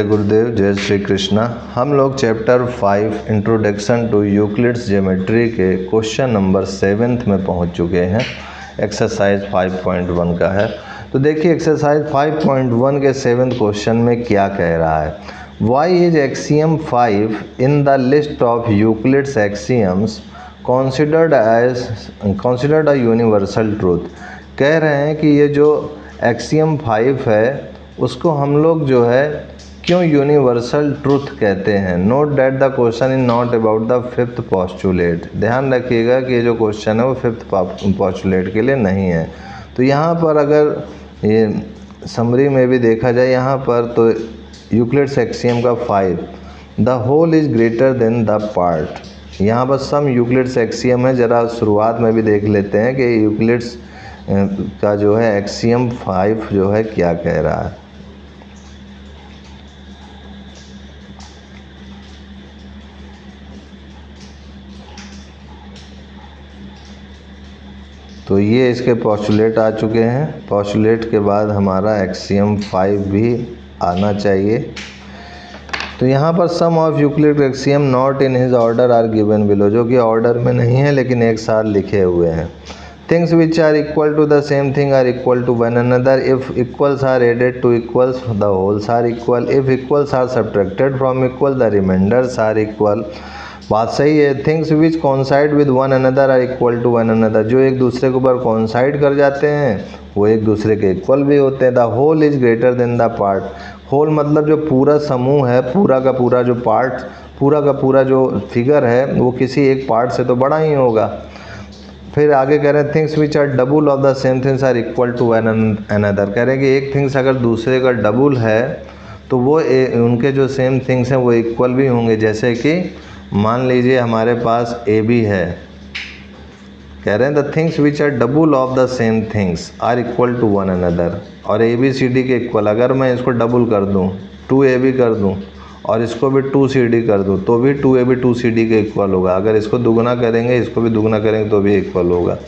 जय गुरुदेव, जय श्री कृष्णा। हम लोग chapter 5 introduction to Euclid's geometry के क्वेश्चन नंबर 7 में पहुंच चुके हैं। एक्सरसाइज 5.1 का है। तो देखिए एक्सरसाइज 5.1 के 7th क्वेश्चन में क्या कह रहा है। Why is axiom 5 in the list of Euclid's axioms considered a universal truth. कह रहे हैं कि ये जो एक्सियम 5 है उसको हम लोग जो है क्यों यूनिवर्सल ट्रूथ कहते हैं। Note that the question is not about the 5th postulate. ध्यान रखिएगा कि ये जो क्वेश्चन है वो 5th पोस्टुलेट के लिए नहीं है। तो यहाँ पर अगर ये समरी में भी देखा जाए यहाँ पर तो यूक्लिड्स एक्सियम का 5 the whole is greater than the part. यहाँ पर सम यूक्लिड्स एक्सियम है। ज़रा शुरुआत में भी देख लेते हैं कि यूक्लिड्स का जो है एक्सियम 5 जो है क्या कह रहा है। तो ये इसके पोस्टुलेट आ चुके हैं। पोस्टुलेट के बाद हमारा एक्सियम 5 भी आना चाहिए। तो यहाँ पर some of Euclid axiom not in his order are given below, जो कि ऑर्डर में नहीं है लेकिन एक साथ लिखे हुए हैं। Things which are equal to the same thing are equal to one another. If equals are added to equals the wholes are equal. If equals are subtracted from equal the remainders are equal. बात सही है। Things which coincide with one another are equal to one another. जो एक दूसरे के ऊपर कॉन्साइड कर जाते हैं वो एक दूसरे के इक्वल भी होते हैं। The whole is greater than the part. Whole मतलब जो पूरा समूह है, पूरा का पूरा जो पार्ट, पूरा का पूरा जो फिगर है वो किसी एक पार्ट से तो बड़ा ही होगा। फिर आगे कह रहे हैं things which are double of the same things are equal to one another. कह रहे हैं कि एक थिंग्स अगर दूसरे का डबल है तो वो उनके जो सेम थिंग्स हैं वो इक्वल भी होंगे। जैसे कि मान लीजिए हमारे पास ए बी है। कह रहे हैं the things which are double of the same things are equal to one another. और ए बी सी डी के इक्वल, अगर मैं इसको डबल कर दूं 2AB कर दूं और इसको भी 2CD कर दूं तो भी 2AB 2CD के इक्वल होगा। अगर इसको दुगना करेंगे इसको भी दुगना करेंगे तो भी इक्वल होगा।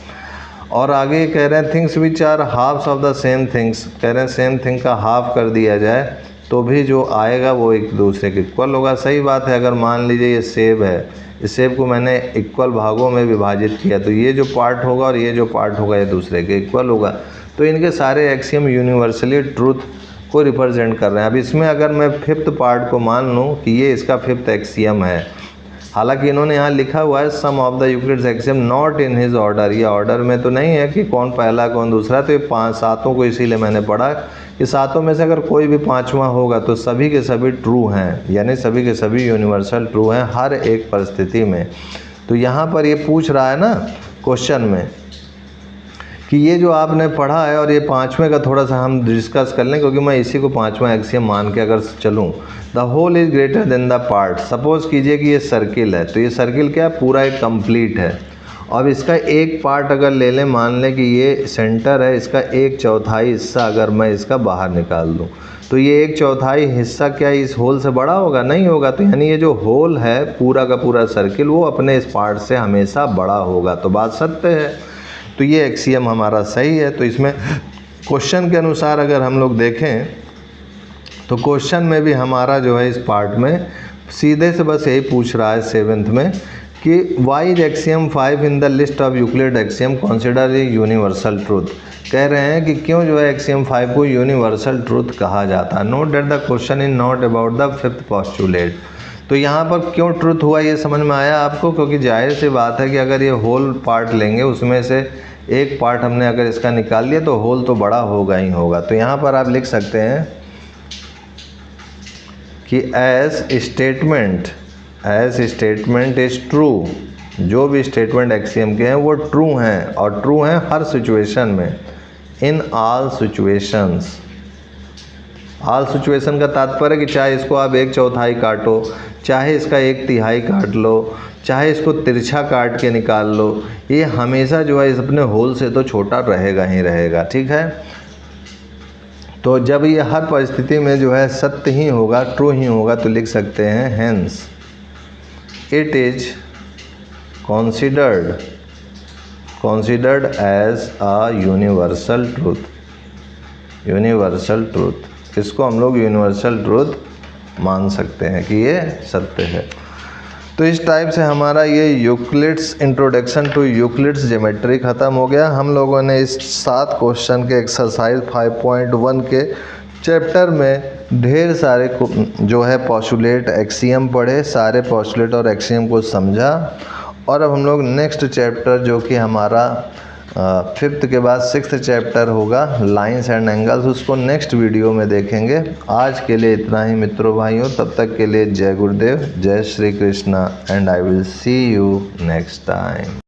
और आगे कह रहे हैं things which are halves of the same things. कह रहे हैं सेम थिंग का हाफ कर दिया जाए तो भी जो आएगा वो एक दूसरे के इक्वल होगा। सही बात है। अगर मान लीजिए ये सेब है, इस सेब को मैंने इक्वल भागों में विभाजित किया तो ये जो पार्ट होगा और ये जो पार्ट होगा ये दूसरे के इक्वल होगा। तो इनके सारे एक्सियम यूनिवर्सली ट्रूथ को रिप्रेजेंट कर रहे हैं। अब इसमें अगर मैं 5th पार्ट को मान लूँ कि ये इसका 5th एक्सियम है, हालांकि इन्होंने यहाँ लिखा हुआ है some of the Euclid's axiom not in his order. ये ऑर्डर में तो नहीं है कि कौन पहला कौन दूसरा। तो ये 7 को इसीलिए मैंने पढ़ा कि 7 में से अगर कोई भी 5वां होगा तो सभी के सभी ट्रू हैं, यानी सभी के सभी यूनिवर्सल ट्रू हैं हर एक परिस्थिति में। तो यहाँ पर ये पूछ रहा है ना क्वेश्चन में कि ये जो आपने पढ़ा है और ये 5वें का थोड़ा सा हम डिस्कस कर लें, क्योंकि मैं इसी को 5वां एक्सियम मान के अगर चलूँ। The whole is greater than the part. Suppose कीजिए कि ये सर्किल है, तो ये सर्किल क्या है, पूरा एक कंप्लीट है। अब इसका एक पार्ट अगर ले लें, मान लें कि ये सेंटर है, इसका 1/4 हिस्सा अगर मैं इसका बाहर निकाल दूँ तो ये 1/4 हिस्सा क्या इस होल से बड़ा होगा? नहीं होगा। तो यानी ये जो होल है पूरा का पूरा सर्किल वो अपने इस पार्ट से हमेशा बड़ा होगा। तो बात सत्य है। तो ये एक्सियम हमारा सही है। तो इसमें क्वेश्चन के अनुसार अगर हम लोग देखें तो क्वेश्चन में भी हमारा जो है इस पार्ट में सीधे से बस यही पूछ रहा है 7th में कि why is axiom 5 in the list of Euclid axiom consider universal truth. कह रहे हैं कि क्यों जो है एक्सियम 5 को यूनिवर्सल ट्रूथ कहा जाता है। Note that the question is not about the 5th postulate. तो यहाँ पर क्यों ट्रूथ हुआ ये समझ में आया आपको? क्योंकि जाहिर सी बात है कि अगर ये होल पार्ट लेंगे उसमें से एक पार्ट हमने अगर इसका निकाल लिया तो होल तो बड़ा होगा ही होगा। तो यहाँ पर आप लिख सकते हैं कि एज स्टेटमेंट इज ट्रू। जो भी स्टेटमेंट एक्सियम के हैं वो ट्रू हैं और ट्रू हैं हर सिचुएशन में, in all situations. All situation का तात्पर्य कि चाहे इसको आप 1/4 काटो, चाहे इसका 1/3 काट लो, चाहे इसको तिरछा काट के निकाल लो, ये हमेशा जो है इस अपने होल से तो छोटा रहेगा ही रहेगा। ठीक है। तो जब ये हर परिस्थिति में जो है सत्य ही होगा, ट्रू ही होगा, तो लिख सकते हैं hence it is considered as a universal truth. Universal truth इसको हम लोग यूनिवर्सल ट्रूथ मान सकते हैं कि ये सत्य है। तो इस टाइप से हमारा ये Euclid's introduction to Euclid's geometry ख़त्म हो गया। हम लोगों ने इस 7 क्वेश्चन के एक्सरसाइज 5.1 के चैप्टर में ढेर सारे जो है पोस्टुलेट एक्सियम पढ़े, सारे पोस्टुलेट और एक्सियम को समझा। और अब हम लोग नेक्स्ट चैप्टर जो कि हमारा 5th के बाद 6th चैप्टर होगा लाइंस एंड एंगल्स, उसको नेक्स्ट वीडियो में देखेंगे। आज के लिए इतना ही मित्रों भाइयों, तब तक के लिए जय गुरुदेव, जय Shri Krishna and I will see you next time.